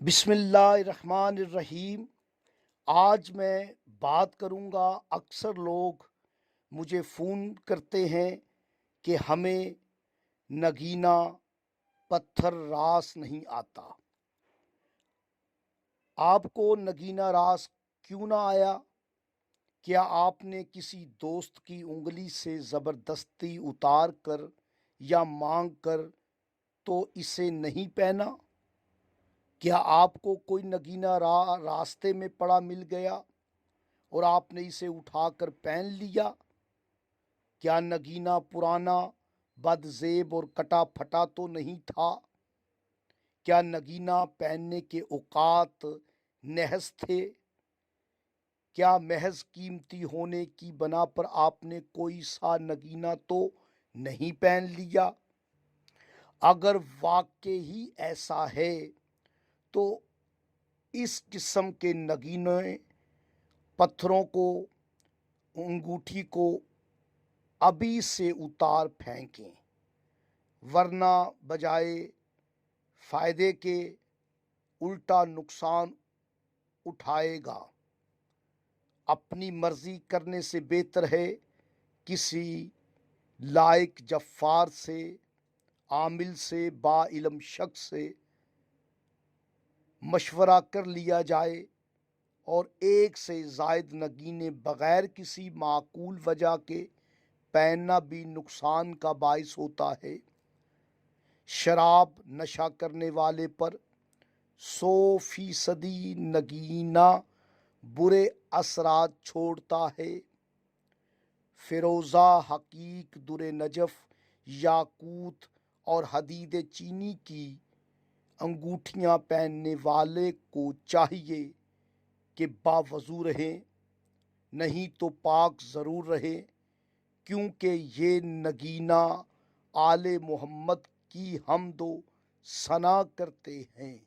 بسم اللہ الرحمن الرحیم۔ آج میں بات کروں گا، اکثر لوگ مجھے فون کرتے ہیں کہ ہمیں نگینہ پتھر راس نہیں آتا۔ آپ کو نگینہ راس کیوں نہ آیا؟ کیا آپ نے کسی دوست کی انگلی سے زبردستی اتار کر یا مانگ کر تو اسے نہیں پہنا؟ کیا آپ کو کوئی نگینہ راستے میں پڑا مل گیا اور آپ نے اسے اٹھا کر پہن لیا؟ کیا نگینہ پرانا، بد زیب اور کٹا پھٹا تو نہیں تھا؟ کیا نگینہ پہننے کے اوقات نحس تھے؟ کیا محض قیمتی ہونے کی بنا پر آپ نے کوئی سا نگینہ تو نہیں پہن لیا؟ اگر واقعی ایسا ہے تو اس قسم کے نگینے پتھروں کو، انگوٹھی کو ابھی سے اتار پھینکیں، ورنہ بجائے فائدے کے الٹا نقصان اٹھائے گا۔ اپنی مرضی کرنے سے بہتر ہے کسی لائق جفار سے، عامل سے، با علم شخص سے مشورہ کر لیا جائے، اور ایک سے زائد نگینے بغیر کسی معقول وجہ کے پہننا بھی نقصان کا باعث ہوتا ہے۔ شراب نشہ کرنے والے پر 100% نگینہ برے اثرات چھوڑتا ہے۔ فیروزہ، حقیق، در نجف، یاقوت اور حدید چینی کی انگوٹھیاں پہننے والے کو چاہیے کہ باوضو رہیں، نہیں تو پاک ضرور رہیں، کیونکہ یہ نگینہ آل محمد کی حمد و ثنا کرتے ہیں۔